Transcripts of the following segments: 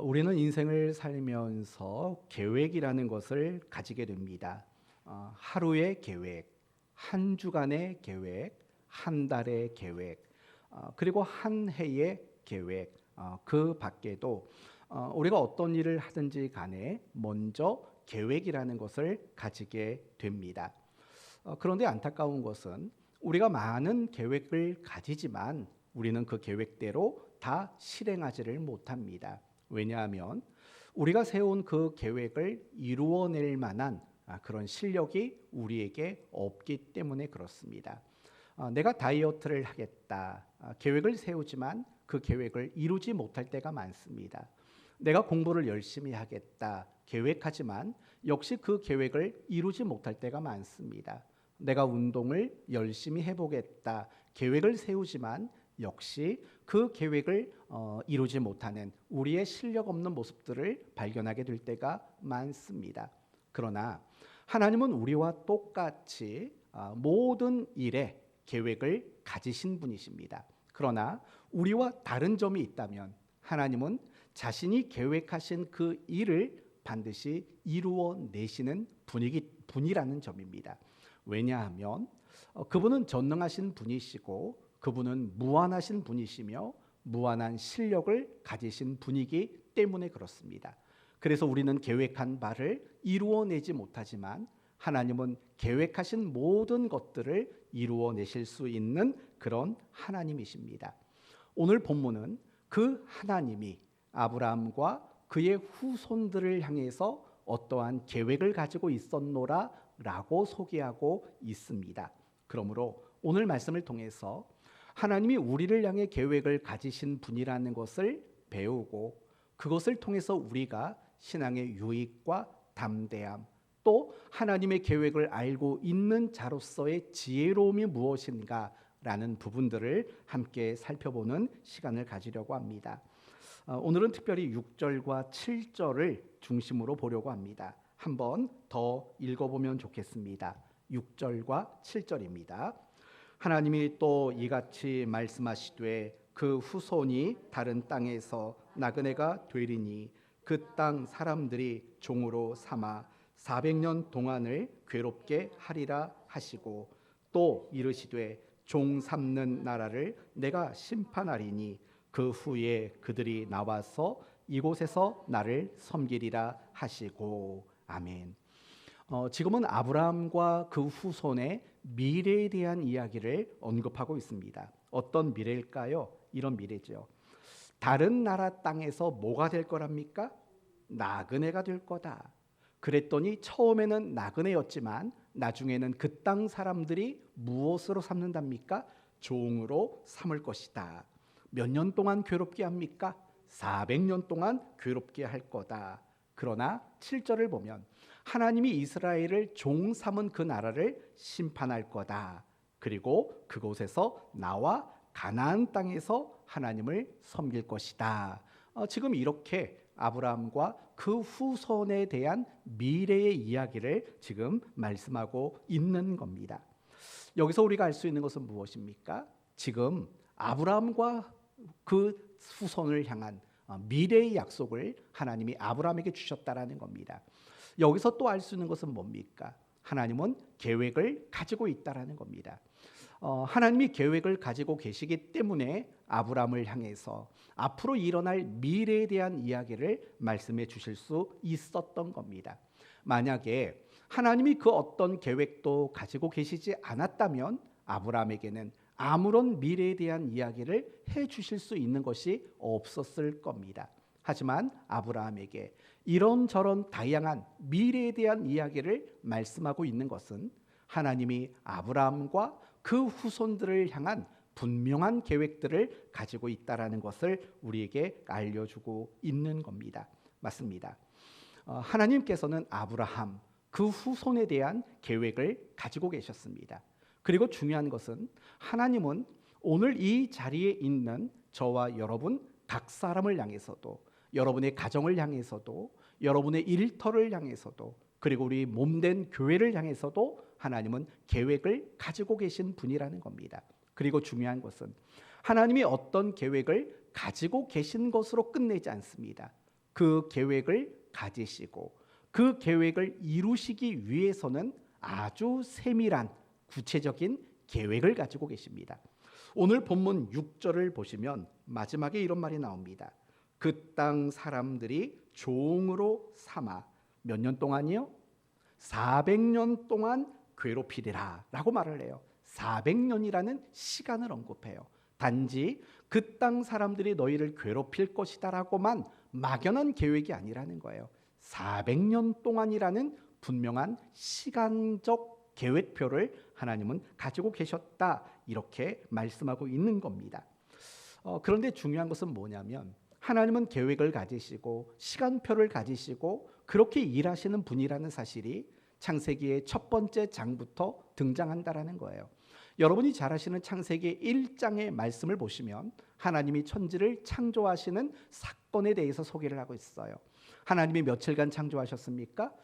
우리는 인생을 살면서 계획이라는 것을 가지게 됩니다. 하루의 계획, 한 주간의 계획, 한 달의 계획, 그리고 한 해의 계획, 그 밖에도 우리가 어떤 일을 하든지 간에 먼저 계획이라는 것을 가지게 됩니다. 그런데 안타까운 것은 우리가 많은 계획을 가지지만 우리는 그 계획대로 다 실행하지를 못합니다. 왜냐하면 우리가 세운 그 계획을 이루어낼 만한 그런 실력이 우리에게 없기 때문에 그렇습니다. 내가 다이어트를 하겠다 계획을 세우지만 그 계획을 이루지 못할 때가 많습니다. 내가 공부를 열심히 하겠다 계획하지만 역시 그 계획을 이루지 못할 때가 많습니다. 내가 운동을 열심히 해보겠다 계획을 세우지만 역시 그 계획을 이루지 못하는 우리의 실력 없는 모습들을 발견하게 될 때가 많습니다. 그러나 하나님은 우리와 똑같이 모든 일에 계획을 가지신 분이십니다. 그러나 우리와 다른 점이 있다면 하나님은 자신이 계획하신 그 일을 반드시 이루어내시는 분이라는 점입니다. 왜냐하면 그분은 전능하신 분이시고 그분은 무한하신 분이시며 무한한 실력을 가지신 분이기 때문에 그렇습니다. 그래서 우리는 계획한 바를 이루어내지 못하지만 하나님은 계획하신 모든 것들을 이루어내실 수 있는 그런 하나님이십니다. 오늘 본문은 그 하나님이 아브라함과 그의 후손들을 향해서 어떠한 계획을 가지고 있었노라 라고 소개하고 있습니다. 그러므로 오늘 말씀을 통해서 하나님이 우리를 향해 계획을 가지신 분이라는 것을 배우고 그것을 통해서 우리가 신앙의 유익과 담대함 또 하나님의 계획을 알고 있는 자로서의 지혜로움이 무엇인가 라는 부분들을 함께 살펴보는 시간을 가지려고 합니다. 오늘은 특별히 6절과 7절을 중심으로 보려고 합니다. 한번 더 읽어보면 좋겠습니다. 6절과 7절입니다. 하나님이 또 이같이 말씀하시되 그 후손이 다른 땅에서 나그네가 되리니 그 땅 사람들이 종으로 삼아 400년 동안을 괴롭게 하리라 하시고 또 이르시되 종 삼는 나라를 내가 심판하리니 그 후에 그들이 나와서 이곳에서 나를 섬기리라 하시고 아멘. 지금은 아브라함과 그 후손의 미래에 대한 이야기를 언급하고 있습니다. 어떤 미래일까요? 이런 미래죠. 다른 나라 땅에서 뭐가 될 거랍니까? 나그네가 될 거다. 그랬더니 처음에는 나그네였지만 나중에는 그 땅 사람들이 무엇으로 삼는답니까? 종으로 삼을 것이다. 몇 년 동안 괴롭게 합니까? 400년 동안 괴롭게 할 거다. 그러나 7절을 보면 하나님이 이스라엘을 종 삼은 그 나라를 심판할 거다. 그리고 그곳에서 나와 가나안 땅에서 하나님을 섬길 것이다. 지금 이렇게 아브라함과 그 후손에 대한 미래의 이야기를 지금 말씀하고 있는 겁니다. 여기서 우리가 알 수 있는 것은 무엇입니까? 지금 아브라함과 그 후손을 향한 미래의 약속을 하나님이 아브라함에게 주셨다라는 겁니다. 여기서 또 알 수 있는 것은 뭡니까? 하나님은 계획을 가지고 있다라는 겁니다. 하나님이 계획을 가지고 계시기 때문에 아브라함을 향해서 앞으로 일어날 미래에 대한 이야기를 말씀해 주실 수 있었던 겁니다. 만약에 하나님이 그 어떤 계획도 가지고 계시지 않았다면 아브라함에게는 아무런 미래에 대한 이야기를 해 주실 수 있는 것이 없었을 겁니다. 하지만 아브라함에게 이런저런 다양한 미래에 대한 이야기를 말씀하고 있는 것은 하나님이 아브라함과 그 후손들을 향한 분명한 계획들을 가지고 있다라는 것을 우리에게 알려주고 있는 겁니다. 맞습니다. 하나님께서는 아브라함 그 후손에 대한 계획을 가지고 계셨습니다. 그리고 중요한 것은 하나님은 오늘 이 자리에 있는 저와 여러분 각 사람을 향해서도 여러분의 가정을 향해서도 여러분의 일터를 향해서도 그리고 우리 몸된 교회를 향해서도 하나님은 계획을 가지고 계신 분이라는 겁니다. 그리고 중요한 것은 하나님이 어떤 계획을 가지고 계신 것으로 끝내지 않습니다. 그 계획을 가지시고 그 계획을 이루시기 위해서는 아주 세밀한 구체적인 계획을 가지고 계십니다. 오늘 본문 6절을 보시면 마지막에 이런 말이 나옵니다. 그 땅 사람들이 종으로 삼아 몇 년 동안이요? 400년 동안 괴롭히리라 라고 말을 해요. 400년이라는 시간을 언급해요. 단지 그 땅 사람들이 너희를 괴롭힐 것이다 라고만 막연한 계획이 아니라는 거예요. 400년 동안이라는 분명한 시간적 계획표를 하나님은 가지고 계셨다, 이렇게 말씀하고 있는 겁니다. 그런데 중요한 것은 뭐냐면 하나님은 계획을 가지시고 시간표를 가지시고 그렇게 일하시는 분이라는 사실이 창세기의 첫 번째 장부터 등장한다라는 거예요. 여러분이 잘 아시는 창세기 1장의 말씀을 보시면 하나님이 천지를 창조하시는 사건에 대해서 소개를 하고 있어요. 하나님이 며칠간 창조하셨습니까?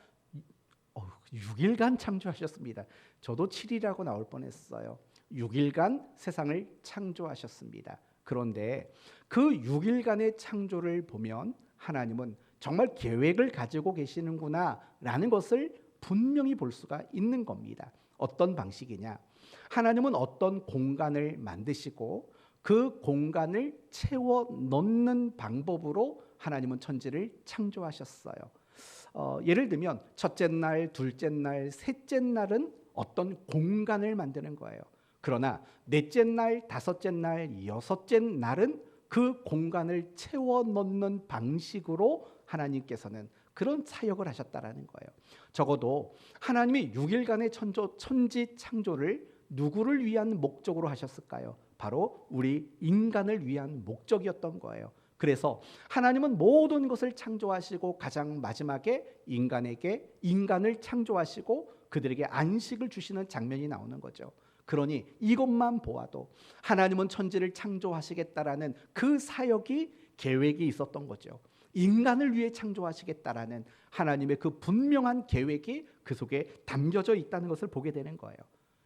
6일간 창조하셨습니다. 저도 7일이라고 나올 뻔했어요. 6일간 세상을 창조하셨습니다. 그런데 그 6일간의 창조를 보면 하나님은 정말 계획을 가지고 계시는구나 라는 것을 분명히 볼 수가 있는 겁니다. 어떤 방식이냐? 하나님은 어떤 공간을 만드시고 그 공간을 채워 넣는 방법으로 하나님은 천지를 창조하셨어요. 예를 들면 첫째 날, 둘째 날, 셋째 날은 어떤 공간을 만드는 거예요. 그러나 넷째 날, 다섯째 날, 여섯째 날은 그 공간을 채워 넣는 방식으로 하나님께서는 그런 사역을 하셨다라는 거예요. 적어도 하나님이 6일간의 천지 창조를 누구를 위한 목적으로 하셨을까요? 바로 우리 인간을 위한 목적이었던 거예요. 그래서 하나님은 모든 것을 창조하시고 가장 마지막에 인간을 창조하시고 그들에게 안식을 주시는 장면이 나오는 거죠. 그러니 이것만 보아도 하나님은 천지를 창조하시겠다라는 그 사역이 계획이 있었던 거죠. 인간을 위해 창조하시겠다라는 하나님의 그 분명한 계획이 그 속에 담겨져 있다는 것을 보게 되는 거예요.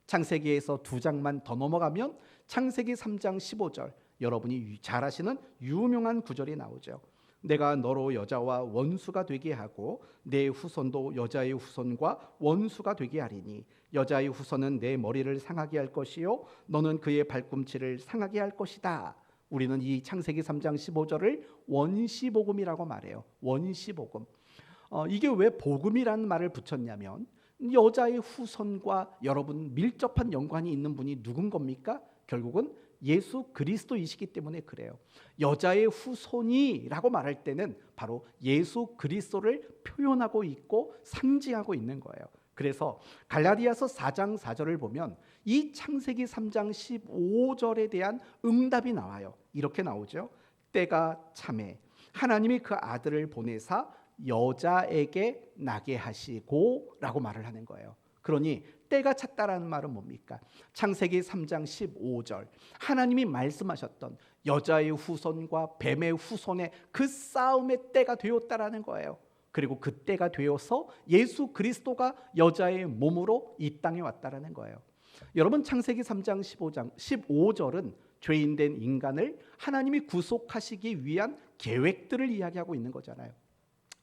창세기에서 2장만 더 넘어가면 창세기 3장 15절, 여러분이 잘 아시는 유명한 구절이 나오죠. 내가 너로 여자와 원수가 되게 하고 내 후손도 여자의 후손과 원수가 되게 하리니 여자의 후손은 내 머리를 상하게 할 것이요 너는 그의 발꿈치를 상하게 할 것이다. 우리는 이 창세기 3장 15절을 원시복음이라고 말해요. 원시복음. 이게 왜 복음이라는 말을 붙였냐면 여자의 후손과 여러분 밀접한 연관이 있는 분이 누군 겁니까? 결국은 예수 그리스도이시기 때문에 그래요. 여자의 후손이라고 말할 때는 바로 예수 그리스도를 표현하고 있고 상징하고 있는 거예요. 그래서 갈라디아서 4장 4절을 보면 이 창세기 3장 15절에 대한 응답이 나와요. 이렇게 나오죠. 때가 차매 하나님이 그 아들을 보내사 여자에게 나게 하시고 라고 말을 하는 거예요. 그러니 때가 찼다라는 말은 뭡니까? 창세기 3장 15절 하나님이 말씀하셨던 여자의 후손과 뱀의 후손의 그 싸움의 때가 되었다라는 거예요. 그리고 그 때가 되어서 예수 그리스도가 여자의 몸으로 이 땅에 왔다라는 거예요. 여러분 창세기 3장 15절은 죄인된 인간을 하나님이 구속하시기 위한 계획들을 이야기하고 있는 거잖아요.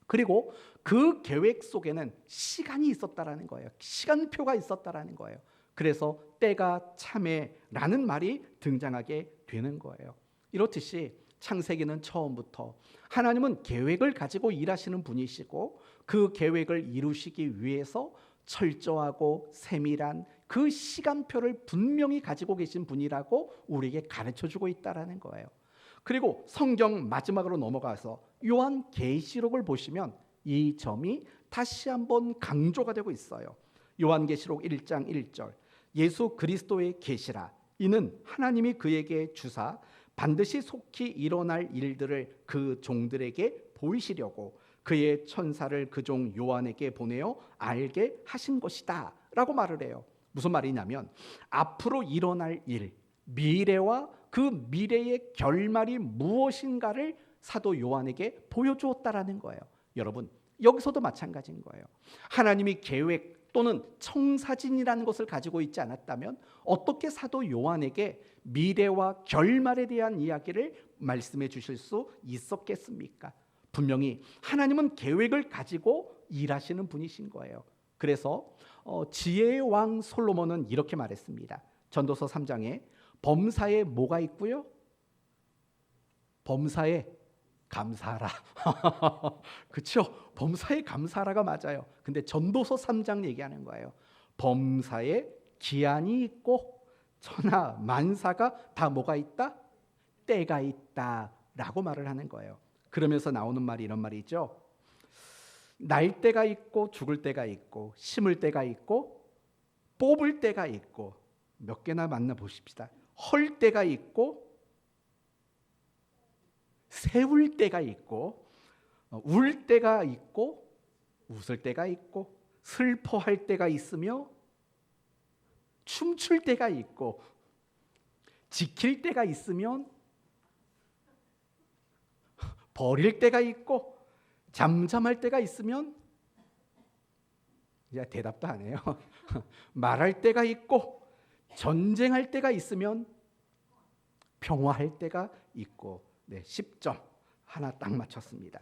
그리고 그 계획 속에는 시간이 있었다라는 거예요. 시간표가 있었다라는 거예요. 그래서 때가 참에라는 말이 등장하게 되는 거예요. 이렇듯이 창세기는 처음부터 하나님은 계획을 가지고 일하시는 분이시고 그 계획을 이루시기 위해서 철저하고 세밀한 그 시간표를 분명히 가지고 계신 분이라고 우리에게 가르쳐주고 있다라는 거예요. 그리고 성경 마지막으로 넘어가서 요한계시록을 보시면 이 점이 다시 한번 강조가 되고 있어요. 요한계시록 1장 1절 예수 그리스도의 계시라 이는 하나님이 그에게 주사 반드시 속히 일어날 일들을 그 종들에게 보이시려고 그의 천사를 그 종 요한에게 보내어 알게 하신 것이다 라고 말을 해요. 무슨 말이냐면 앞으로 일어날 일, 미래와 그 미래의 결말이 무엇인가를 사도 요한에게 보여주었다라는 거예요. 여러분 여기서도 마찬가지인 거예요. 하나님이 계획 또는 청사진이라는 것을 가지고 있지 않았다면 어떻게 사도 요한에게 미래와 결말에 대한 이야기를 말씀해 주실 수 있었겠습니까? 분명히 하나님은 계획을 가지고 일하시는 분이신 거예요. 그래서 지혜의 왕 솔로몬은 이렇게 말했습니다. 전도서 3장에 범사에 뭐가 있고요? 범사에 감사하라. 그렇죠? 범사에 감사하라가 맞아요. 근데 전도서 3장 얘기하는 거예요. 범사에 기한이 있고 천하 만사가 다 뭐가 있다? 때가 있다라고 말을 하는 거예요. 그러면서 나오는 말이 이런 말이 있죠. 날 때가 있고 죽을 때가 있고 심을 때가 있고 뽑을 때가 있고 몇 개나 만나 보십시다. 헐 때가 있고 세울 때가 있고 울 때가 있고 웃을 때가 있고 슬퍼할 때가 있으며 춤출 때가 있고 지킬 때가 있으면 버릴 때가 있고 잠잠할 때가 있으면 이제 대답도 안 해요. 말할 때가 있고 전쟁할 때가 있으면 평화할 때가 있고 10점 하나 딱 맞췄습니다.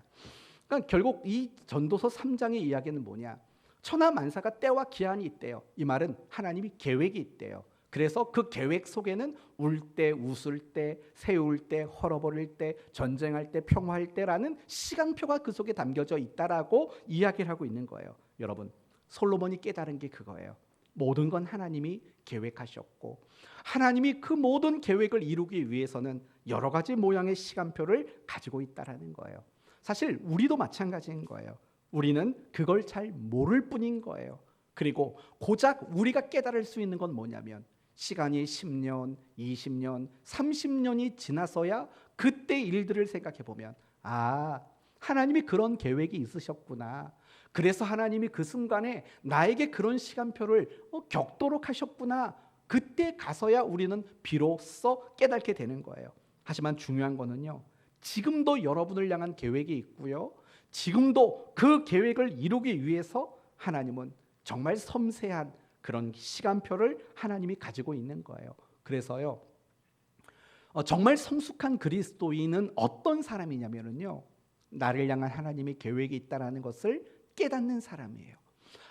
그러니까 결국 이 전도서 3장의 이야기는 뭐냐? 천하 만사가 때와 기한이 있대요. 이 말은 하나님이 계획이 있대요. 그래서 그 계획 속에는 울 때, 웃을 때, 세울 때, 헐어버릴 때, 전쟁할 때, 평화할 때라는 시간표가 그 속에 담겨져 있다라고 이야기를 하고 있는 거예요. 여러분, 솔로몬이 깨달은 게 그거예요. 모든 건 하나님이 계획하셨고 하나님이 그 모든 계획을 이루기 위해서는 여러 가지 모양의 시간표를 가지고 있다라는 거예요. 사실 우리도 마찬가지인 거예요. 우리는 그걸 잘 모를 뿐인 거예요. 그리고 고작 우리가 깨달을 수 있는 건 뭐냐면 시간이 10년, 20년, 30년이 지나서야 그때 일들을 생각해 보면 하나님이 그런 계획이 있으셨구나. 그래서 하나님이 그 순간에 나에게 그런 시간표를 겪도록 하셨구나. 그때 가서야 우리는 비로소 깨닫게 되는 거예요. 하지만 중요한 거는요. 지금도 여러분을 향한 계획이 있고요. 지금도 그 계획을 이루기 위해서 하나님은 정말 섬세한 그런 시간표를 하나님이 가지고 있는 거예요. 그래서요. 정말 성숙한 그리스도인은 어떤 사람이냐면요. 나를 향한 하나님의 계획이 있다는 것을 깨닫는 사람이에요.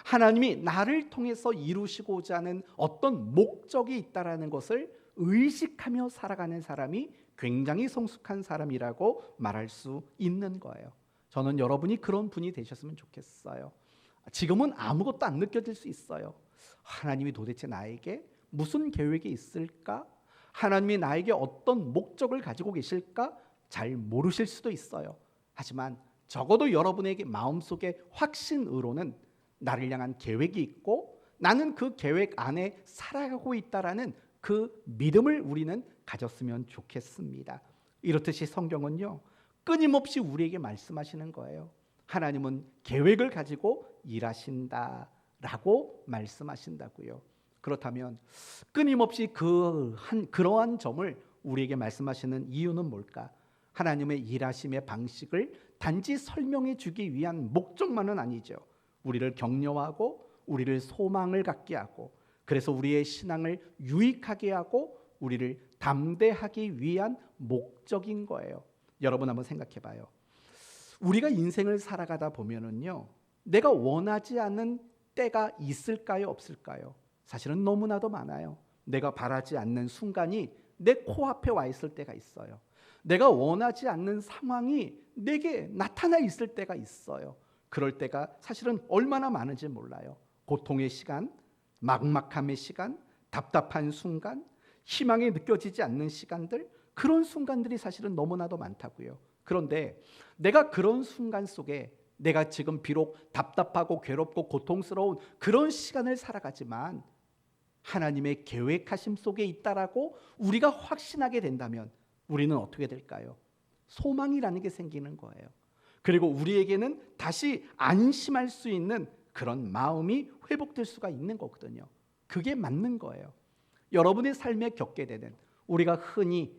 하나님이 나를 통해서 이루시고자 하는 어떤 목적이 있다는 것을 의식하며 살아가는 사람이 굉장히 성숙한 사람이라고 말할 수 있는 거예요. 저는 여러분이 그런 분이 되셨으면 좋겠어요. 지금은 아무것도 안 느껴질 수 있어요. 하나님이 도대체 나에게 무슨 계획이 있을까? 하나님이 나에게 어떤 목적을 가지고 계실까? 잘 모르실 수도 있어요. 하지만 적어도 여러분에게 마음속에 확신으로는 나를 향한 계획이 있고 나는 그 계획 안에 살아가고 있다라는 그 믿음을 우리는 가졌으면 좋겠습니다. 이렇듯이 성경은요. 끊임없이 우리에게 말씀하시는 거예요. 하나님은 계획을 가지고 일하신다라고 말씀하신다고요. 그렇다면 끊임없이 그러한 점을 우리에게 말씀하시는 이유는 뭘까? 하나님의 일하심의 방식을 단지 설명해 주기 위한 목적만은 아니죠. 우리를 격려하고 우리를 소망을 갖게 하고 그래서 우리의 신앙을 유익하게 하고 우리를 담대하기 위한 목적인 거예요. 여러분 한번 생각해 봐요. 우리가 인생을 살아가다 보면은요. 내가 원하지 않는 때가 있을까요? 없을까요? 사실은 너무나도 많아요. 내가 바라지 않는 순간이 내 코앞에 와 있을 때가 있어요. 내가 원하지 않는 상황이 내게 나타나 있을 때가 있어요. 그럴 때가 사실은 얼마나 많은지 몰라요. 고통의 시간, 막막함의 시간, 답답한 순간, 희망이 느껴지지 않는 시간들, 그런 순간들이 사실은 너무나도 많다고요. 그런데 내가 그런 순간 속에 내가 지금 비록 답답하고 괴롭고 고통스러운 그런 시간을 살아가지만 하나님의 계획하심 속에 있다라고 우리가 확신하게 된다면 우리는 어떻게 될까요? 소망이라는 게 생기는 거예요. 그리고 우리에게는 다시 안심할 수 있는 그런 마음이 회복될 수가 있는 거거든요. 그게 맞는 거예요. 여러분의 삶에 겪게 되는 우리가 흔히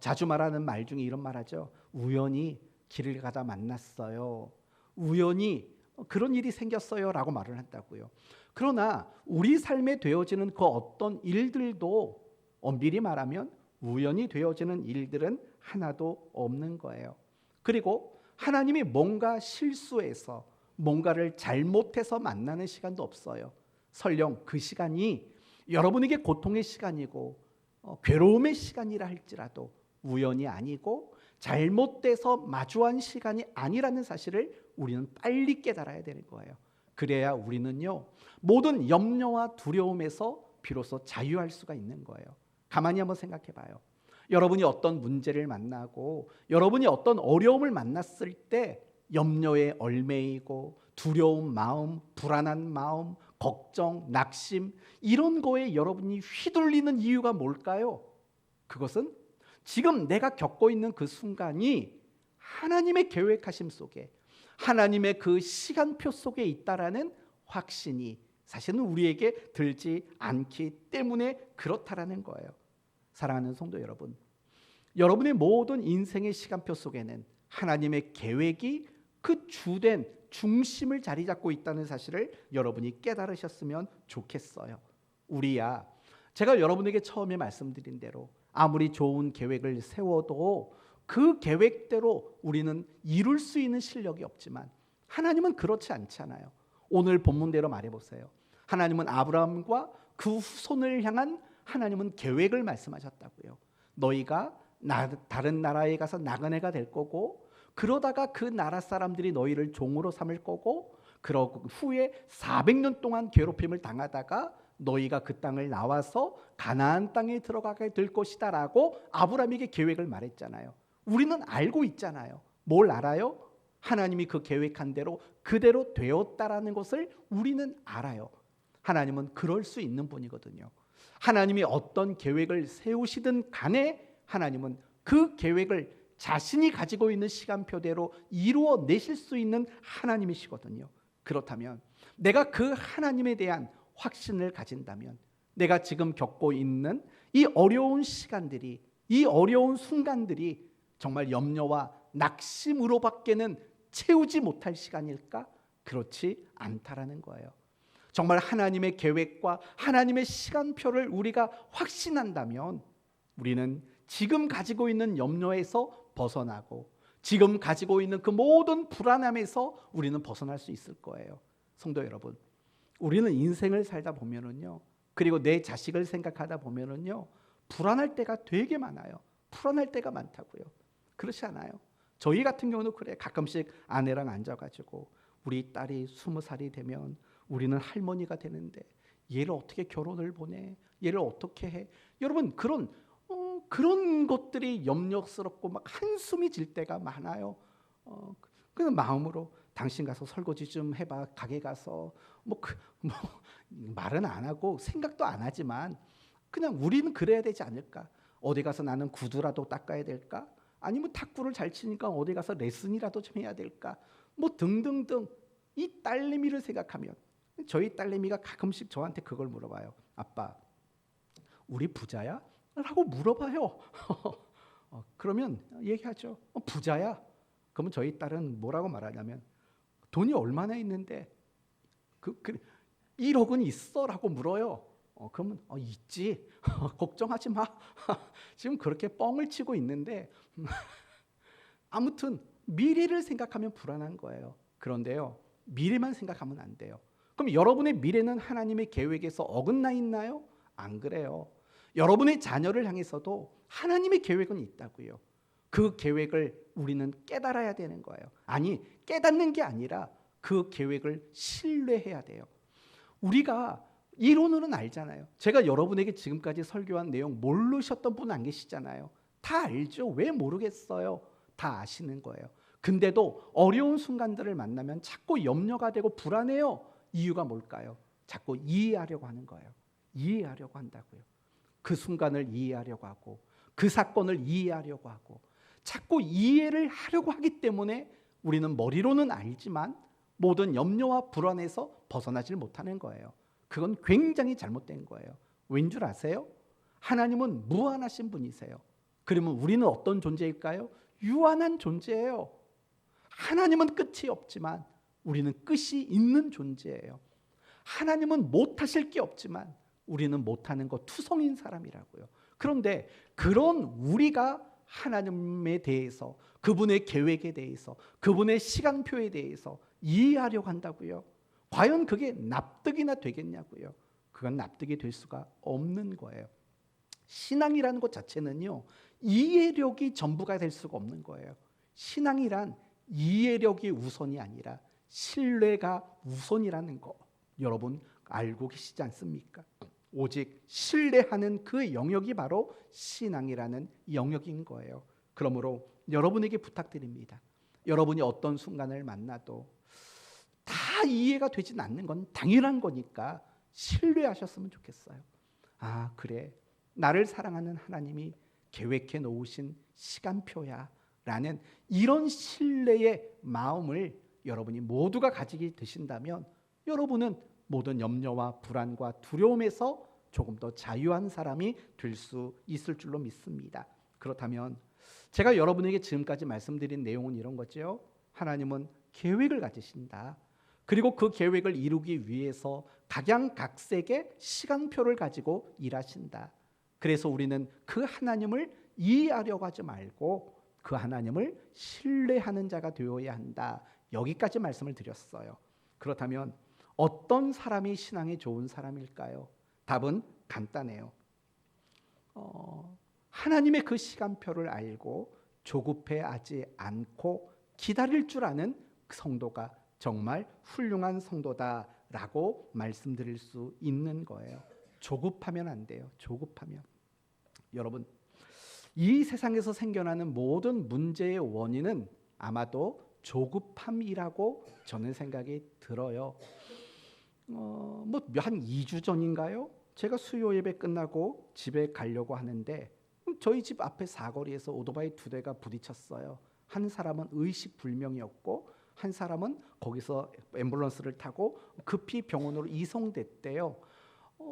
자주 말하는 말 중에 이런 말 하죠. 우연히 길을 가다 만났어요. 우연히 그런 일이 생겼어요 라고 말을 한다고요. 그러나 우리 삶에 되어지는 그 어떤 일들도 엄밀히 말하면 우연히 되어지는 일들은 하나도 없는 거예요. 그리고 하나님이 뭔가 실수해서 뭔가를 잘못해서 만나는 시간도 없어요. 설령 그 시간이 여러분에게 고통의 시간이고 괴로움의 시간이라 할지라도 우연이 아니고 잘못돼서 마주한 시간이 아니라는 사실을 우리는 빨리 깨달아야 되는 거예요. 그래야 우리는요, 모든 염려와 두려움에서 비로소 자유할 수가 있는 거예요. 가만히 한번 생각해 봐요. 여러분이 어떤 문제를 만나고 여러분이 어떤 어려움을 만났을 때 염려에 얽매이고 두려운 마음, 불안한 마음, 걱정, 낙심 이런 거에 여러분이 휘둘리는 이유가 뭘까요? 그것은 지금 내가 겪고 있는 그 순간이 하나님의 계획하심 속에, 하나님의 그 시간표 속에 있다라는 확신이 사실은 우리에게 들지 않기 때문에 그렇다라는 거예요. 사랑하는 성도 여러분, 여러분의 모든 인생의 시간표 속에는 하나님의 계획이 그 주된 중심을 자리 잡고 있다는 사실을 여러분이 깨달으셨으면 좋겠어요. 우리야, 제가 여러분에게 처음에 말씀드린 대로 아무리 좋은 계획을 세워도 그 계획대로 우리는 이룰 수 있는 실력이 없지만 하나님은 그렇지 않잖아요. 오늘 본문대로 말해보세요. 하나님은 아브라함과 그 후손을 향한 하나님은 계획을 말씀하셨다고요. 너희가 다른 나라에 가서 나그네가 될 거고, 그러다가 그 나라 사람들이 너희를 종으로 삼을 거고, 그러고 후에 400년 동안 괴롭힘을 당하다가 너희가 그 땅을 나와서 가나안 땅에 들어가게 될 것이다 라고 아브라함에게 계획을 말했잖아요. 우리는 알고 있잖아요. 뭘 알아요? 하나님이 그 계획한 대로 그대로 되었다라는 것을 우리는 알아요. 하나님은 그럴 수 있는 분이거든요. 하나님이 어떤 계획을 세우시든 간에 하나님은 그 계획을 자신이 가지고 있는 시간표대로 이루어내실 수 있는 하나님이시거든요. 그렇다면 내가 그 하나님에 대한 확신을 가진다면 내가 지금 겪고 있는 이 어려운 시간들이, 이 어려운 순간들이 정말 염려와 낙심으로밖에는 채우지 못할 시간일까? 그렇지 않다라는 거예요. 정말 하나님의 계획과 하나님의 시간표를 우리가 확신한다면 우리는 지금 가지고 있는 염려에서 벗어나고 지금 가지고 있는 그 모든 불안함에서 우리는 벗어날 수 있을 거예요. 성도 여러분, 우리는 인생을 살다 보면은요, 그리고 내 자식을 생각하다 보면은요, 불안할 때가 되게 많아요. 불안할 때가 많다고요. 그렇지 않아요? 저희 같은 경우는 그래. 가끔씩 아내랑 앉아가지고 우리 딸이 20살이 되면 우리는 할머니가 되는데 얘를 어떻게 결혼을 보내? 얘를 어떻게 해? 여러분, 그런 것들이 염려스럽고 막 한숨이 질 때가 많아요. 그 마음으로 당신 가서 설거지 좀 해봐. 가게 가서 말은 안 하고 생각도 안 하지만 그냥 우리는 그래야 되지 않을까? 어디 가서 나는 구두라도 닦아야 될까? 아니면 탁구를 잘 치니까 어디 가서 레슨이라도 좀 해야 될까? 등등등. 이 딸내미를 생각하면 저희 딸내미가 가끔씩 저한테 그걸 물어봐요. 아빠, 우리 부자야? 라고 물어봐요. 그러면 얘기하죠. 부자야? 그러면 저희 딸은 뭐라고 말하냐면 돈이 얼마나 있는데 1억은 있어? 라고 물어요. 그러면 있지. 걱정하지 마. 지금 그렇게 뻥을 치고 있는데 아무튼 미래를 생각하면 불안한 거예요. 그런데요, 미래만 생각하면 안 돼요. 그럼 여러분의 미래는 하나님의 계획에서 어긋나 있나요? 안 그래요. 여러분의 자녀를 향해서도 하나님의 계획은 있다고요. 그 계획을 우리는 깨달아야 되는 거예요. 아니, 깨닫는 게 아니라 그 계획을 신뢰해야 돼요. 우리가 이론으로는 알잖아요. 제가 여러분에게 지금까지 설교한 내용 모르셨던 분 안 계시잖아요. 다 알죠. 왜 모르겠어요? 다 아시는 거예요. 근데도 어려운 순간들을 만나면 자꾸 염려가 되고 불안해요. 이유가 뭘까요? 자꾸 이해하려고 하는 거예요. 이해하려고 한다고요. 그 순간을 이해하려고 하고 그 사건을 이해하려고 하고 자꾸 이해를 하려고 하기 때문에 우리는 머리로는 알지만 모든 염려와 불안에서 벗어나질 못하는 거예요. 그건 굉장히 잘못된 거예요. 왠 줄 아세요? 하나님은 무한하신 분이세요. 그러면 우리는 어떤 존재일까요? 유한한 존재예요. 하나님은 끝이 없지만 우리는 끝이 있는 존재예요. 하나님은 못하실 게 없지만 우리는 못하는 거 투성인 사람이라고요. 그런데 그런 우리가 하나님에 대해서, 그분의 계획에 대해서, 그분의 시간표에 대해서 이해하려고 한다고요. 과연 그게 납득이나 되겠냐고요. 그건 납득이 될 수가 없는 거예요. 신앙이라는 것 자체는요, 이해력이 전부가 될 수가 없는 거예요. 신앙이란 이해력이 우선이 아니라 신뢰가 우선이라는 거 여러분 알고 계시지 않습니까? 오직 신뢰하는 그 영역이 바로 신앙이라는 영역인 거예요. 그러므로 여러분에게 부탁드립니다. 여러분이 어떤 순간을 만나도 다 이해가 되진 않는 건 당연한 거니까 신뢰하셨으면 좋겠어요. 아, 그래. 나를 사랑하는 하나님이 계획해 놓으신 시간표야 라는 이런 신뢰의 마음을 여러분이 모두가 가지게 되신다면 여러분은 모든 염려와 불안과 두려움에서 조금 더 자유한 사람이 될 수 있을 줄로 믿습니다. 그렇다면 제가 여러분에게 지금까지 말씀드린 내용은 이런 거죠. 하나님은 계획을 가지신다. 그리고 그 계획을 이루기 위해서 각양각색의 시간표를 가지고 일하신다. 그래서 우리는 그 하나님을 이해하려고 하지 말고 그 하나님을 신뢰하는 자가 되어야 한다. 여기까지 말씀을 드렸어요. 그렇다면 어떤 사람이 신앙이 좋은 사람일까요? 답은 간단해요. 하나님의 그 시간표를 알고 조급해하지 않고 기다릴 줄 아는 성도가 정말 훌륭한 성도다라고 말씀드릴 수 있는 거예요. 조급하면 안 돼요. 조급하면. 여러분, 이 세상에서 생겨나는 모든 문제의 원인은 아마도 조급함이라고 저는 생각이 들어요. 한 2주 전인가요? 제가 수요 예배 끝나고 집에 가려고 하는데 저희 집 앞에 사거리에서 오토바이 2대가 부딪혔어요. 한 사람은 의식불명이었고 한 사람은 거기서 앰뷸런스를 타고 급히 병원으로 이송됐대요.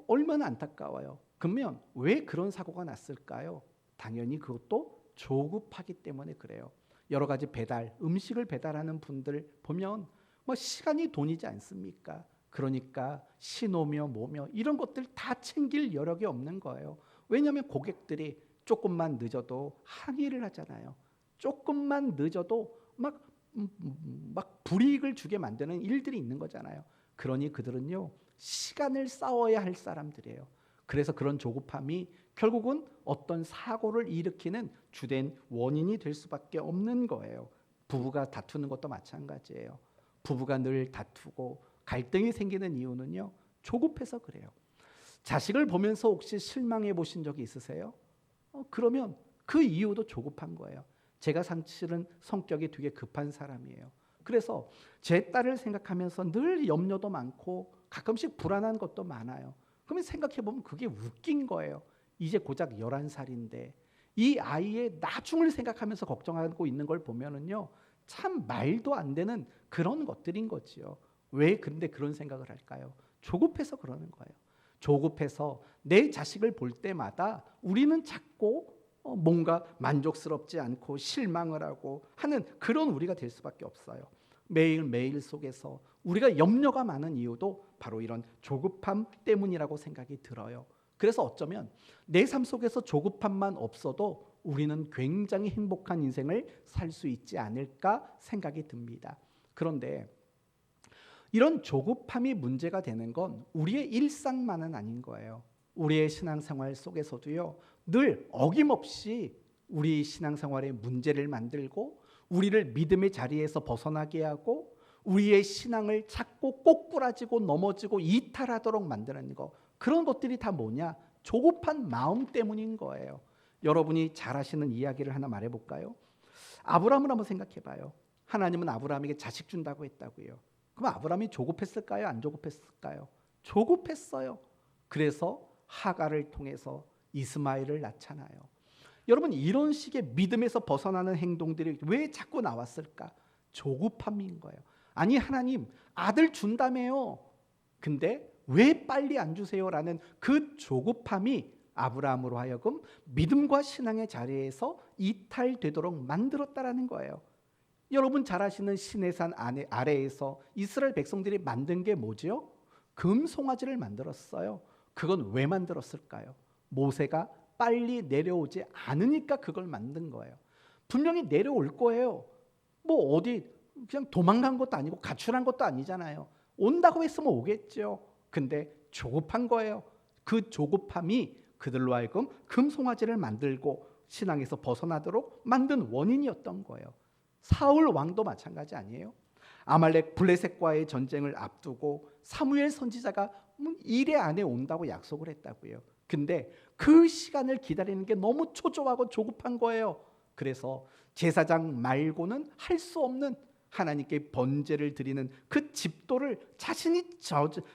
얼마나 안타까워요. 그러면 왜 그런 사고가 났을까요? 당연히 그것도 조급하기 때문에 그래요. 여러 가지 음식을 배달하는 분들 보면 시간이 돈이지 않습니까? 그러니까 신호며 뭐며 이런 것들 다 챙길 여력이 없는 거예요. 왜냐하면 고객들이 조금만 늦어도 항의를 하잖아요. 조금만 늦어도 막 불이익을 주게 만드는 일들이 있는 거잖아요. 그러니 그들은요, 시간을 싸워야 할 사람들이에요. 그래서 그런 조급함이 결국은 어떤 사고를 일으키는 주된 원인이 될 수밖에 없는 거예요. 부부가 다투는 것도 마찬가지예요. 부부가 늘 다투고 갈등이 생기는 이유는요, 조급해서 그래요. 자식을 보면서 혹시 실망해 보신 적이 있으세요? 그러면 그 이유도 조급한 거예요. 제가 사실은 성격이 되게 급한 사람이에요. 그래서 제 딸을 생각하면서 늘 염려도 많고 가끔씩 불안한 것도 많아요. 그러면 생각해보면 그게 웃긴 거예요. 이제 고작 11살인데 이 아이의 나중을 생각하면서 걱정하고 있는 걸 보면은요, 참 말도 안 되는 그런 것들인 거지요. 왜 근데 그런 생각을 할까요? 조급해서 그러는 거예요. 조급해서 내 자식을 볼 때마다 우리는 자꾸 뭔가 만족스럽지 않고 실망을 하고 하는 그런 우리가 될 수밖에 없어요. 매일매일 속에서 우리가 염려가 많은 이유도 바로 이런 조급함 때문이라고 생각이 들어요. 그래서 어쩌면 내 삶 속에서 조급함만 없어도 우리는 굉장히 행복한 인생을 살 수 있지 않을까 생각이 듭니다. 그런데 이런 조급함이 문제가 되는 건 우리의 일상만은 아닌 거예요. 우리의 신앙생활 속에서도요, 늘 어김없이 우리 신앙생활에 문제를 만들고 우리를 믿음의 자리에서 벗어나게 하고 우리의 신앙을 자꾸 꼬꾸라지고 넘어지고 이탈하도록 만드는 거, 그런 것들이 다 뭐냐? 조급한 마음 때문인 거예요. 여러분이 잘 아시는 이야기를 하나 말해볼까요? 아브라함을 한번 생각해봐요. 하나님은 아브라함에게 자식 준다고 했다고요. 그럼 아브라함이 조급했을까요? 안 조급했을까요? 조급했어요. 그래서 하갈을 통해서 이스마엘을 낳잖아요. 여러분, 이런 식의 믿음에서 벗어나는 행동들이 왜 자꾸 나왔을까? 조급함인 거예요. 아니, 하나님 아들 준다며요. 근데 왜 빨리 안 주세요? 라는 그 조급함이 아브라함으로 하여금 믿음과 신앙의 자리에서 이탈되도록 만들었다라는 거예요. 여러분 잘 아시는 시내산 아래에서 이스라엘 백성들이 만든 게 뭐죠? 금송아지를 만들었어요. 그건 왜 만들었을까요? 모세가 빨리 내려오지 않으니까 그걸 만든 거예요. 분명히 내려올 거예요. 뭐 어디 그냥 도망간 것도 아니고 가출한 것도 아니잖아요. 온다고 했으면 오겠죠. 근데 조급한 거예요. 그 조급함이 그들로 하여금 금송아지를 만들고 신앙에서 벗어나도록 만든 원인이었던 거예요. 사울 왕도 마찬가지 아니에요? 아말렉 블레셋과의 전쟁을 앞두고 사무엘 선지자가 1회 안에 온다고 약속을 했다고요. 근데 그 시간을 기다리는 게 너무 초조하고 조급한 거예요. 그래서 제사장 말고는 할 수 없는 하나님께 번제를 드리는 그 집도를 자신이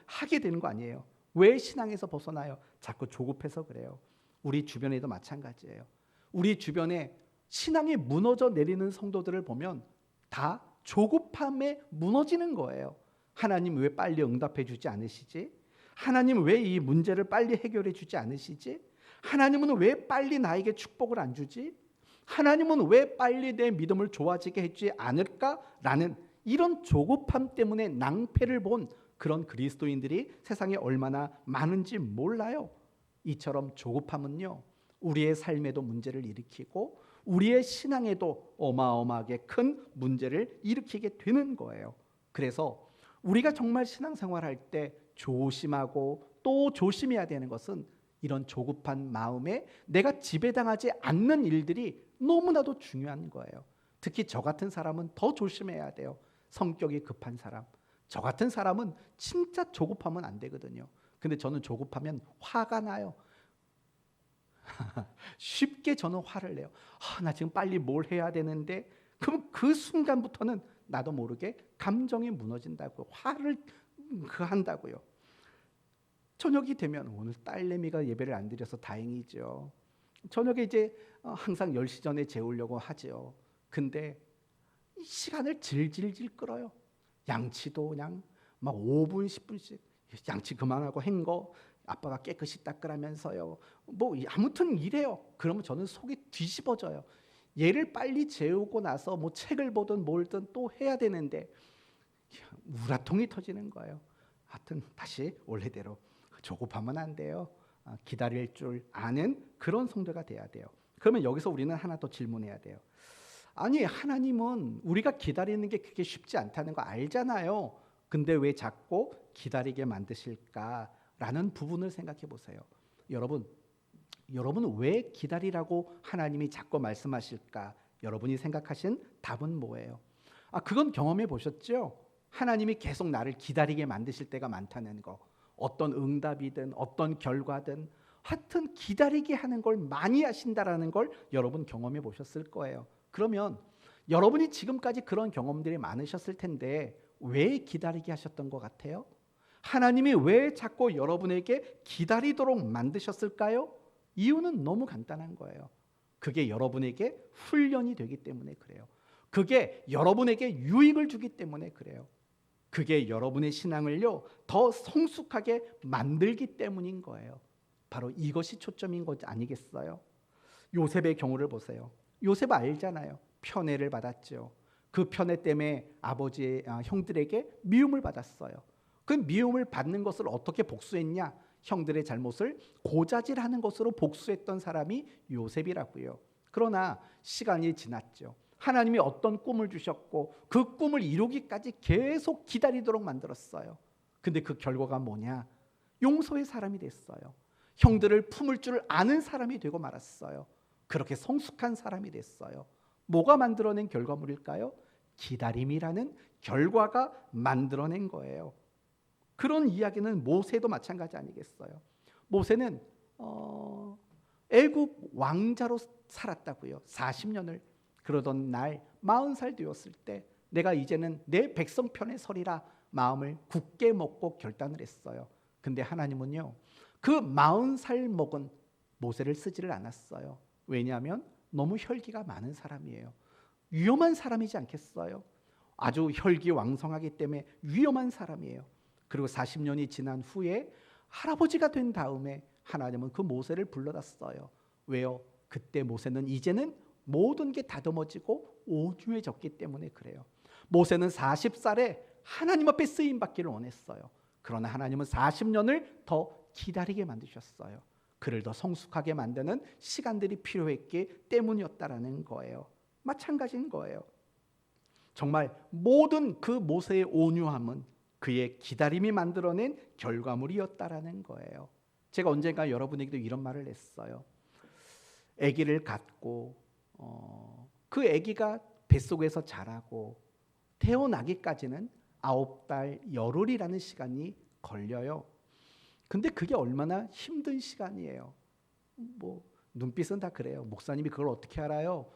하게 되는 거 아니에요. 왜 신앙에서 벗어나요? 자꾸 조급해서 그래요. 우리 주변에도 마찬가지예요. 우리 주변에 신앙이 무너져 내리는 성도들을 보면 다 조급함에 무너지는 거예요. 하나님 왜 빨리 응답해 주지 않으시지? 하나님 왜 이 문제를 빨리 해결해 주지 않으시지? 하나님은 왜 빨리 나에게 축복을 안 주지? 하나님은 왜 빨리 내 믿음을 좋아지게 해주지 않을까라는 이런 조급함 때문에 낭패를 본 그런 그리스도인들이 세상에 얼마나 많은지 몰라요. 이처럼 조급함은요, 우리의 삶에도 문제를 일으키고 우리의 신앙에도 어마어마하게 큰 문제를 일으키게 되는 거예요. 그래서 우리가 정말 신앙생활할 때 조심하고 또 조심해야 되는 것은 이런 조급한 마음에 내가 지배당하지 않는 일들이 너무나도 중요한 거예요. 특히 저 같은 사람은 더 조심해야 돼요. 성격이 급한 사람. 저 같은 사람은 진짜 조급하면 안 되거든요. 근데 저는 조급하면 화가 나요. 쉽게 저는 화를 내요. 나 지금 빨리 뭘 해야 되는데, 그럼 그 순간부터는 나도 모르게 감정이 무너진다고 화를 한다고요. 저녁이 되면 오늘 딸내미가 예배를 안 드려서 다행이죠. 저녁에 이제 항상 10시 전에 재우려고 하죠. 근데 시간을 질질질 끌어요. 양치도 그냥 막 5분 10분씩 양치 그만하고 헹궈 아빠가 깨끗이 닦으라면서요. 뭐 아무튼 이래요. 그러면 저는 속이 뒤집어져요. 얘를 빨리 재우고 나서 뭐 책을 보든 뭘든 또 해야 되는데 우라통이 터지는 거예요. 하여튼 다시 원래대로 조급하면 안 돼요. 기다릴 줄 아는 그런 성도가 돼야 돼요. 그러면 여기서 우리는 하나 더 질문해야 돼요. 아니, 하나님은 우리가 기다리는 게 그렇게 쉽지 않다는 거 알잖아요. 근데 왜 자꾸 기다리게 만드실까라는 부분을 생각해 보세요. 여러분 왜 기다리라고 하나님이 자꾸 말씀하실까? 여러분이 생각하신 답은 뭐예요? 그건 경험해 보셨죠? 하나님이 계속 나를 기다리게 만드실 때가 많다는 거. 어떤 응답이든 어떤 결과든 하여튼 기다리게 하는 걸 많이 하신다라는 걸 여러분 경험해 보셨을 거예요. 그러면 여러분이 지금까지 그런 경험들이 많으셨을 텐데 왜 기다리게 하셨던 것 같아요? 하나님이 왜 자꾸 여러분에게 기다리도록 만드셨을까요? 이유는 너무 간단한 거예요. 그게 여러분에게 훈련이 되기 때문에 그래요. 그게 여러분에게 유익을 주기 때문에 그래요. 그게 여러분의 신앙을요 더 성숙하게 만들기 때문인 거예요. 바로 이것이 초점인 것 아니겠어요? 요셉의 경우를 보세요. 요셉 알잖아요. 편애를 받았죠. 그 편애 때문에 아버지의 형들에게 미움을 받았어요. 그 미움을 받는 것을 어떻게 복수했냐? 형들의 잘못을 고자질하는 것으로 복수했던 사람이 요셉이라고요. 그러나 시간이 지났죠. 하나님이 어떤 꿈을 주셨고 그 꿈을 이루기까지 계속 기다리도록 만들었어요. 근데 그 결과가 뭐냐? 용서의 사람이 됐어요. 형들을 품을 줄 아는 사람이 되고 말았어요. 그렇게 성숙한 사람이 됐어요. 뭐가 만들어낸 결과물일까요? 기다림이라는 결과가 만들어낸 거예요. 그런 이야기는 모세도 마찬가지 아니겠어요? 모세는 애굽 왕자로 살았다고요. 40년을. 그러던 날 40살 되었을 때 내가 이제는 내 백성 편에 서리라 마음을 굳게 먹고 결단을 했어요. 근데 하나님은요 그 40살 먹은 모세를 쓰지를 않았어요. 왜냐하면 너무 혈기가 많은 사람이에요. 위험한 사람이지 않겠어요? 아주 혈기왕성하기 때문에 위험한 사람이에요. 그리고 40년이 지난 후에 할아버지가 된 다음에 하나님은 그 모세를 불러다 써요. 왜요? 그때 모세는 이제는 모든 게 다듬어지고 온유해졌기 때문에 그래요. 모세는 40살에 하나님 앞에 쓰임받기를 원했어요. 그러나 하나님은 40년을 더 기다리게 만드셨어요. 그를 더 성숙하게 만드는 시간들이 필요했기 때문이었다라는 거예요. 마찬가지인 거예요. 정말 모든 그 모세의 온유함은 그의 기다림이 만들어낸 결과물이었다라는 거예요. 제가 언젠가 여러분에게도 이런 말을 했어요. 아기를 갖고 그 아기가 뱃속에서 자라고 태어나기까지는 9달 열흘이라는 시간이 걸려요. 근데 그게 얼마나 힘든 시간이에요. 뭐 눈빛은 다 그래요. 목사님이 그걸 어떻게 알아요?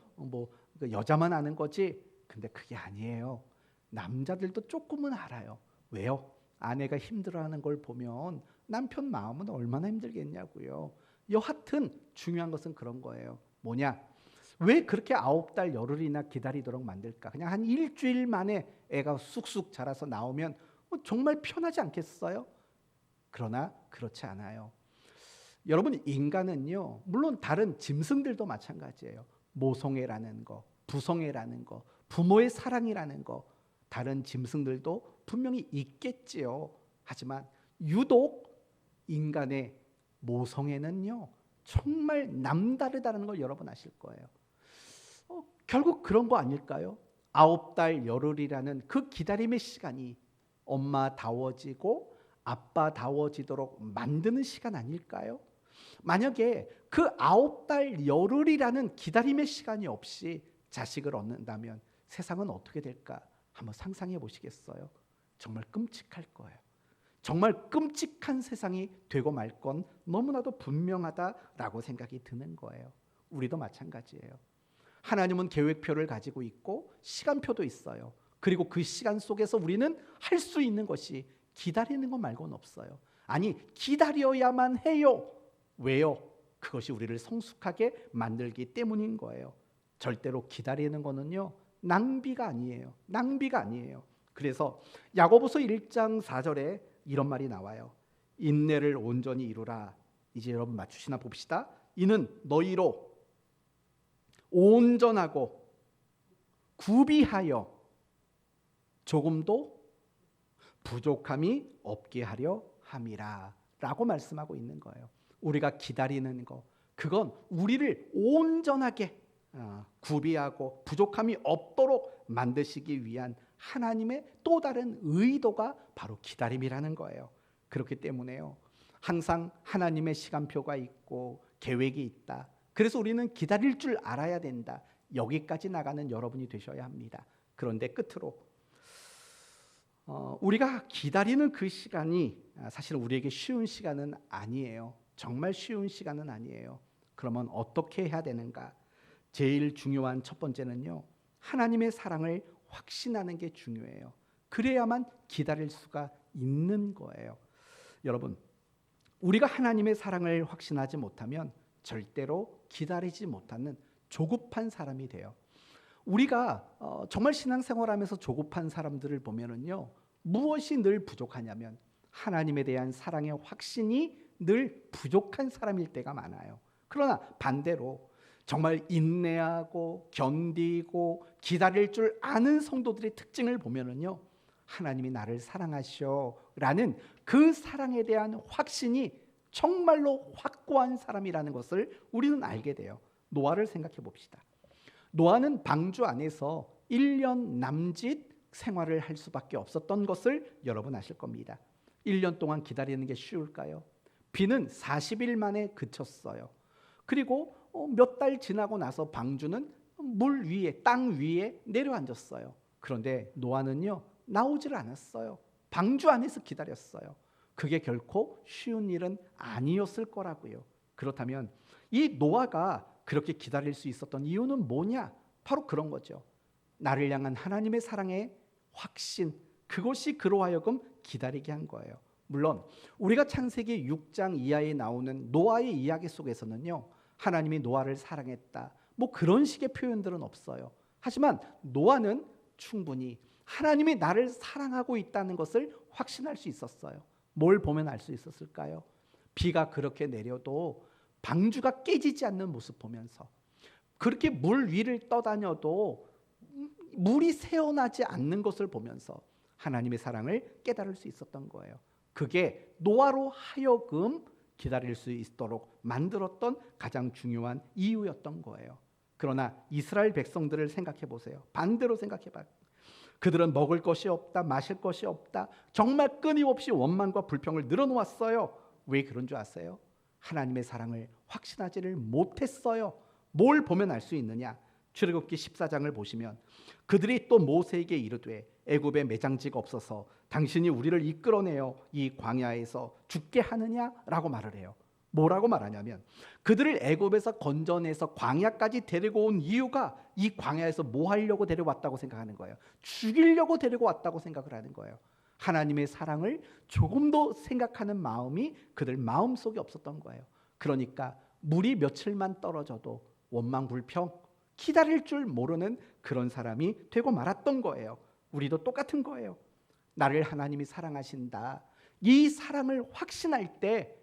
여자만 아는 거지. 근데 그게 아니에요. 남자들도 조금은 알아요. 왜요? 아내가 힘들어하는 걸 보면 남편 마음은 얼마나 힘들겠냐고요. 여하튼 중요한 것은 그런 거예요. 뭐냐? 왜 그렇게 9달 열흘이나 기다리도록 만들까? 그냥 한 일주일 만에 애가 쑥쑥 자라서 나오면 정말 편하지 않겠어요? 그러나 그렇지 않아요. 여러분, 인간은요, 물론 다른 짐승들도 마찬가지예요. 모성애라는 거, 부성애라는 거, 부모의 사랑이라는 거, 다른 짐승들도 분명히 있겠지요. 하지만 유독 인간의 모성애는요, 정말 남다르다는 걸 여러분 아실 거예요. 결국 그런 거 아닐까요? 9달 열흘이라는 그 기다림의 시간이 엄마다워지고 아빠다워지도록 만드는 시간 아닐까요? 만약에 그 9달 열흘이라는 기다림의 시간이 없이 자식을 얻는다면 세상은 어떻게 될까? 한번 상상해 보시겠어요? 정말 끔찍할 거예요. 정말 끔찍한 세상이 되고 말 건 너무나도 분명하다라고 생각이 드는 거예요. 우리도 마찬가지예요. 하나님은 계획표를 가지고 있고 시간표도 있어요. 그리고 그 시간 속에서 우리는 할 수 있는 것이 기다리는 것 말고는 없어요. 아니, 기다려야만 해요. 왜요? 그것이 우리를 성숙하게 만들기 때문인 거예요. 절대로 기다리는 거는요, 낭비가 아니에요. 낭비가 아니에요. 그래서 야고보서 1장 4절에 이런 말이 나와요. 인내를 온전히 이루라. 이제 여러분 맞추시나 봅시다. 이는 너희로 온전하고 구비하여 조금도 부족함이 없게 하려 함이라 라고 말씀하고 있는 거예요. 우리가 기다리는 거, 그건 우리를 온전하게 구비하고 부족함이 없도록 만드시기 위한 하나님의 또 다른 의도가 바로 기다림이라는 거예요. 그렇기 때문에요, 항상 하나님의 시간표가 있고 계획이 있다. 그래서 우리는 기다릴 줄 알아야 된다. 여기까지 나가는 여러분이 되셔야 합니다. 그런데 끝으로 우리가 기다리는 그 시간이 사실 우리에게 쉬운 시간은 아니에요. 정말 쉬운 시간은 아니에요. 그러면 어떻게 해야 되는가? 제일 중요한 첫 번째는요, 하나님의 사랑을 확신하는 게 중요해요. 그래야만 기다릴 수가 있는 거예요. 여러분, 우리가 하나님의 사랑을 확신하지 못하면 절대로 기다리지 못하는 조급한 사람이 돼요. 우리가 정말 신앙생활하면서 조급한 사람들을 보면은요, 무엇이 늘 부족하냐면 하나님에 대한 사랑의 확신이 늘 부족한 사람일 때가 많아요. 그러나 반대로 정말 인내하고 견디고 기다릴 줄 아는 성도들의 특징을 보면은요, 하나님이 나를 사랑하셔라는 그 사랑에 대한 확신이 정말로 확고한 사람이라는 것을 우리는 알게 돼요. 노아를 생각해 봅시다. 노아는 방주 안에서 1년 남짓 생활을 할 수밖에 없었던 것을 여러분 아실 겁니다. 1년 동안 기다리는 게 쉬울까요? 비는 40일 만에 그쳤어요. 그리고 몇 달 지나고 나서 방주는 물 위에, 땅 위에 내려앉았어요. 그런데 노아는요, 나오질 않았어요. 방주 안에서 기다렸어요. 그게 결코 쉬운 일은 아니었을 거라고요. 그렇다면 이 노아가 그렇게 기다릴 수 있었던 이유는 뭐냐? 바로 그런 거죠. 나를 향한 하나님의 사랑의 확신, 그것이 그로 하여금 기다리게 한 거예요. 물론 우리가 창세기 6장 이하에 나오는 노아의 이야기 속에서는요, 하나님이 노아를 사랑했다, 뭐 그런 식의 표현들은 없어요. 하지만 노아는 충분히 하나님이 나를 사랑하고 있다는 것을 확신할 수 있었어요. 뭘 보면 알 수 있었을까요? 비가 그렇게 내려도 방주가 깨지지 않는 모습 보면서, 그렇게 물 위를 떠다녀도 물이 새어나지 않는 것을 보면서 하나님의 사랑을 깨달을 수 있었던 거예요. 그게 노아로 하여금 기다릴 수 있도록 만들었던 가장 중요한 이유였던 거예요. 그러나 이스라엘 백성들을 생각해 보세요. 반대로 생각해 봐요. 그들은 먹을 것이 없다, 마실 것이 없다, 정말 끊임없이 원망과 불평을 늘어놓았어요. 왜 그런 줄 아세요? 하나님의 사랑을 확신하지를 못했어요. 뭘 보면 알 수 있느냐? 출애굽기 14장을 보시면 그들이 또 모세에게 이르되 애굽에 매장지가 없어서 당신이 우리를 이끌어내어 이 광야에서 죽게 하느냐라고 말을 해요. 뭐라고 말하냐면 그들을 애굽에서 건져내서 광야까지 데리고 온 이유가 이 광야에서 뭐 하려고 데려왔다고 생각하는 거예요. 죽이려고 데리고 왔다고 생각을 하는 거예요. 하나님의 사랑을 조금도 생각하는 마음이 그들 마음속에 없었던 거예요. 그러니까 물이 며칠만 떨어져도 원망 불평 기다릴 줄 모르는 그런 사람이 되고 말았던 거예요. 우리도 똑같은 거예요. 나를 하나님이 사랑하신다. 이 사랑을 확신할 때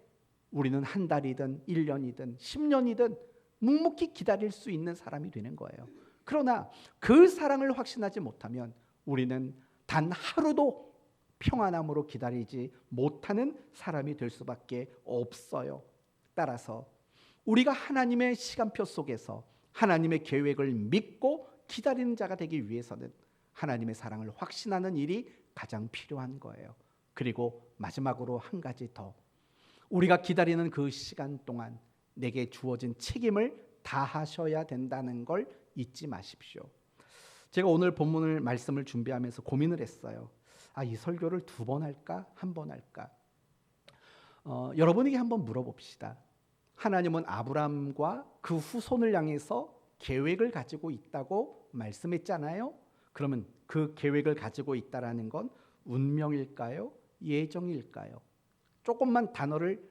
우리는 한 달이든 1년이든 10년이든 묵묵히 기다릴 수 있는 사람이 되는 거예요. 그러나 그 사랑을 확신하지 못하면 우리는 단 하루도 평안함으로 기다리지 못하는 사람이 될 수밖에 없어요. 따라서 우리가 하나님의 시간표 속에서 하나님의 계획을 믿고 기다리는 자가 되기 위해서는 하나님의 사랑을 확신하는 일이 가장 필요한 거예요. 그리고 마지막으로 한 가지 더, 우리가 기다리는 그 시간 동안 내게 주어진 책임을 다하셔야 된다는 걸 잊지 마십시오. 제가 오늘 본문을 말씀을 준비하면서 고민을 했어요. 이 설교를 2번 할까? 1번 할까? 여러분에게 한번 물어봅시다. 하나님은 아브라함과 그 후손을 향해서 계획을 가지고 있다고 말씀했잖아요. 그러면 그 계획을 가지고 있다라는 건 운명일까요? 예정일까요? 조금만 단어를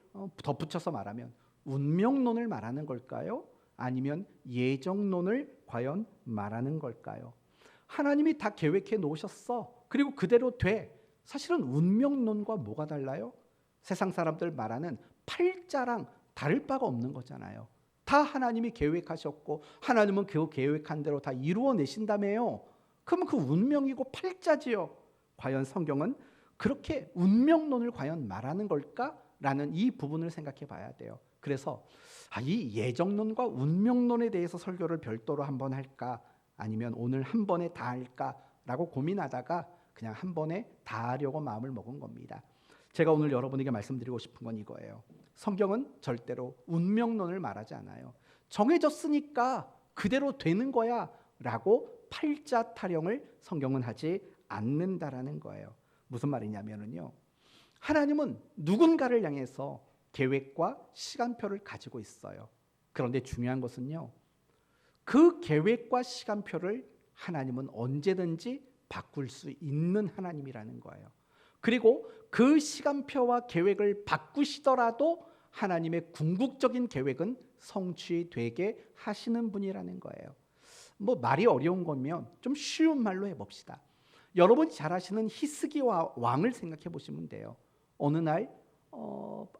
덧붙여서 말하면 운명론을 말하는 걸까요? 아니면 예정론을 과연 말하는 걸까요? 하나님이 다 계획해 놓으셨어. 그리고 그대로 돼. 사실은 운명론과 뭐가 달라요? 세상 사람들 말하는 팔자랑 다를 바가 없는 거잖아요. 다 하나님이 계획하셨고 하나님은 그 계획한 대로 다 이루어내신다며요. 그러면 그 운명이고 팔자지요. 과연 성경은 그렇게 운명론을 과연 말하는 걸까라는 이 부분을 생각해 봐야 돼요. 그래서 이 예정론과 운명론에 대해서 설교를 별도로 한번 할까, 아니면 오늘 한 번에 다 할까라고 고민하다가 그냥 한 번에 다 하려고 마음을 먹은 겁니다. 제가 오늘 여러분에게 말씀드리고 싶은 건 이거예요. 성경은 절대로 운명론을 말하지 않아요. 정해졌으니까 그대로 되는 거야 라고 팔자 타령을 성경은 하지 않는다라는 거예요. 무슨 말이냐면요, 하나님은 누군가를 향해서 계획과 시간표를 가지고 있어요. 그런데 중요한 것은요, 그 계획과 시간표를 하나님은 언제든지 바꿀 수 있는 하나님이라는 거예요. 그리고 그 시간표와 계획을 바꾸시더라도 하나님의 궁극적인 계획은 성취되게 하시는 분이라는 거예요. 말이 어려운 거면 좀 쉬운 말로 해봅시다. 여러분이 잘 아시는 히스기야 왕을 생각해 보시면 돼요. 어느 날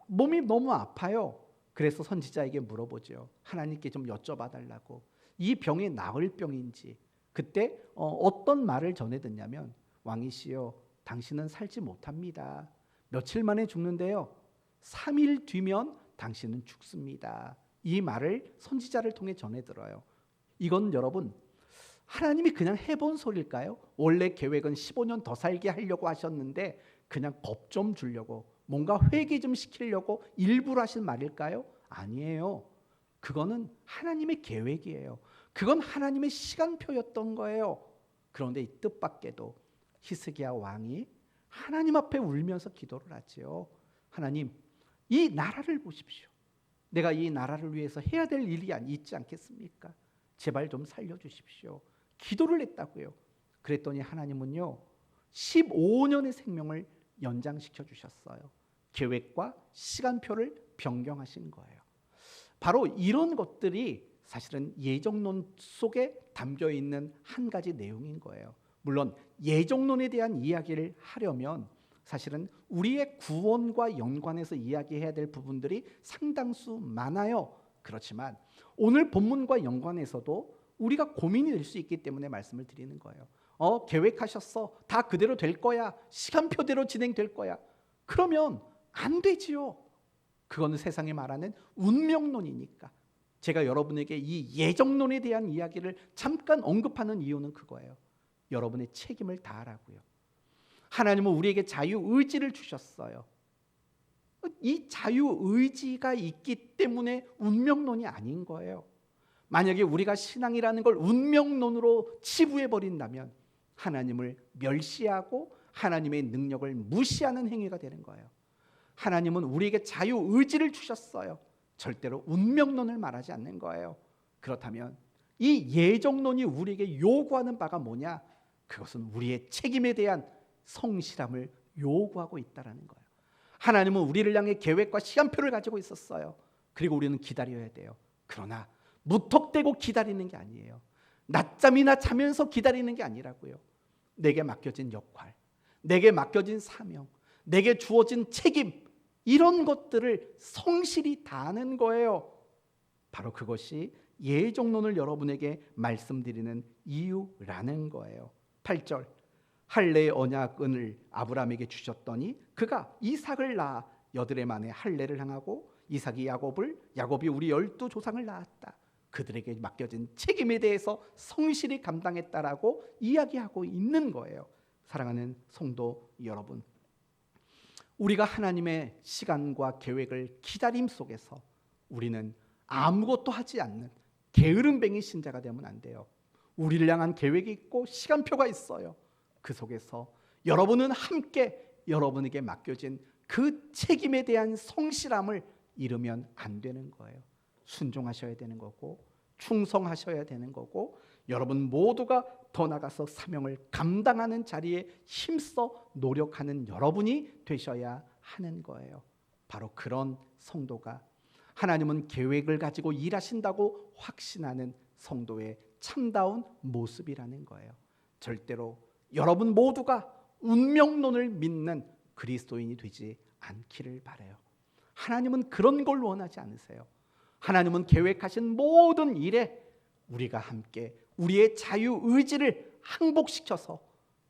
몸이 너무 아파요. 그래서 선지자에게 물어보죠. 하나님께 좀 여쭤봐 달라고. 이 병이 나을 병인지. 그때 어떤 말을 전해 듣냐면, 왕이시여, 당신은 살지 못합니다. 며칠 만에 죽는데요, 3일 뒤면 당신은 죽습니다. 이 말을 선지자를 통해 전해 들어요. 이건 여러분, 하나님이 그냥 해본 소리일까요? 원래 계획은 15년 더 살게 하려고 하셨는데 그냥 겁 좀 주려고, 뭔가 회개 좀 시키려고 일부러 하신 말일까요? 아니에요. 그거는 하나님의 계획이에요. 그건 하나님의 시간표였던 거예요. 그런데 이 뜻밖에도 히스기야 왕이 하나님 앞에 울면서 기도를 하지요. 하나님, 이 나라를 보십시오. 내가 이 나라를 위해서 해야 될 일이 있지 않겠습니까? 제발 좀 살려주십시오. 기도를 했다고요. 그랬더니 하나님은요, 15년의 생명을 연장시켜 주셨어요. 계획과 시간표를 변경하신 거예요. 바로 이런 것들이 사실은 예정론 속에 담겨 있는 한 가지 내용인 거예요. 물론 예정론에 대한 이야기를 하려면 사실은 우리의 구원과 연관해서 이야기해야 될 부분들이 상당수 많아요. 그렇지만 오늘 본문과 연관해서도 우리가 고민이 될 수 있기 때문에 말씀을 드리는 거예요. 계획하셨어. 다 그대로 될 거야. 시간표대로 진행될 거야. 그러면 안 되지요. 그거는 세상이 말하는 운명론이니까. 제가 여러분에게 이 예정론에 대한 이야기를 잠깐 언급하는 이유는 그거예요. 여러분의 책임을 다하라고요. 하나님은 우리에게 자유의지를 주셨어요. 이 자유의지가 있기 때문에 운명론이 아닌 거예요. 만약에 우리가 신앙이라는 걸 운명론으로 치부해버린다면 하나님을 멸시하고 하나님의 능력을 무시하는 행위가 되는 거예요. 하나님은 우리에게 자유의지를 주셨어요. 절대로 운명론을 말하지 않는 거예요. 그렇다면 이 예정론이 우리에게 요구하는 바가 뭐냐? 그것은 우리의 책임에 대한 성실함을 요구하고 있다는 거예요. 하나님은 우리를 향해 계획과 시간표를 가지고 있었어요. 그리고 우리는 기다려야 돼요. 그러나 무턱대고 기다리는 게 아니에요. 낮잠이나 자면서 기다리는 게 아니라고요. 내게 맡겨진 역할, 내게 맡겨진 사명, 내게 주어진 책임, 이런 것들을 성실히 다하는 거예요. 바로 그것이 예정론을 여러분에게 말씀드리는 이유라는 거예요. 8절, 할례의 언약을 아브라함에게 주셨더니 그가 이삭을 낳아 여드레 만에 할례를 행하고 이삭이 야곱을, 야곱이 우리 12조상을 낳았다. 그들에게 맡겨진 책임에 대해서 성실히 감당했다라고 이야기하고 있는 거예요. 사랑하는 성도 여러분, 우리가 하나님의 시간과 계획을 기다림 속에서 우리는 아무것도 하지 않는 게으름뱅이 신자가 되면 안 돼요. 우리를 향한 계획이 있고 시간표가 있어요. 그 속에서 여러분은 함께 여러분에게 맡겨진 그 책임에 대한 성실함을 잃으면 안 되는 거예요. 순종하셔야 되는 거고 충성하셔야 되는 거고, 여러분 모두가 더 나가서 사명을 감당하는 자리에 힘써 노력하는 여러분이 되셔야 하는 거예요. 바로 그런 성도가 하나님은 계획을 가지고 일하신다고 확신하는 성도의 참다운 모습이라는 거예요. 절대로 여러분 모두가 운명론을 믿는 그리스도인이 되지 않기를 바라요. 하나님은 그런 걸 원하지 않으세요. 하나님은 계획하신 모든 일에 우리가 함께 우리의 자유의지를 항복시켜서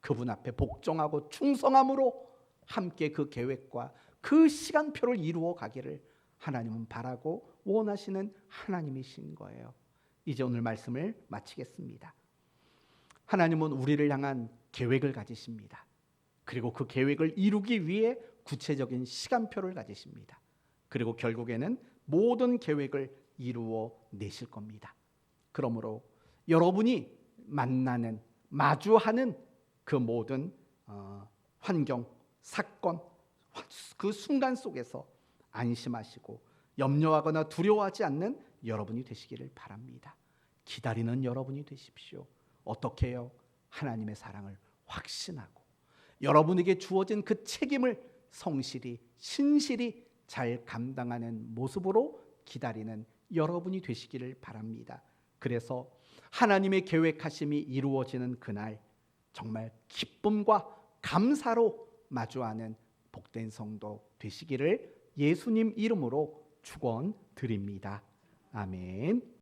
그분 앞에 복종하고 충성함으로 함께 그 계획과 그 시간표를 이루어 가기를 하나님은 바라고 원하시는 하나님이신 거예요. 이제 오늘 말씀을 마치겠습니다. 하나님은 우리를 향한 계획을 가지십니다. 그리고 그 계획을 이루기 위해 구체적인 시간표를 가지십니다. 그리고 결국에는 모든 계획을 이루어 내실 겁니다. 그러므로 여러분이 만나는, 마주하는 그 모든 환경, 사건, 그 순간 속에서 안심하시고 염려하거나 두려워하지 않는 여러분이 되시기를 바랍니다. 기다리는 여러분이 되십시오. 어떻게 해요? 하나님의 사랑을 확신하고 여러분에게 주어진 그 책임을 성실히, 신실히 잘 감당하는 모습으로 기다리는 여러분이 되시기를 바랍니다. 그래서 하나님의 계획하심이 이루어지는 그날 정말 기쁨과 감사로 마주하는 복된 성도 되시기를 예수님 이름으로 축원드립니다. 아멘.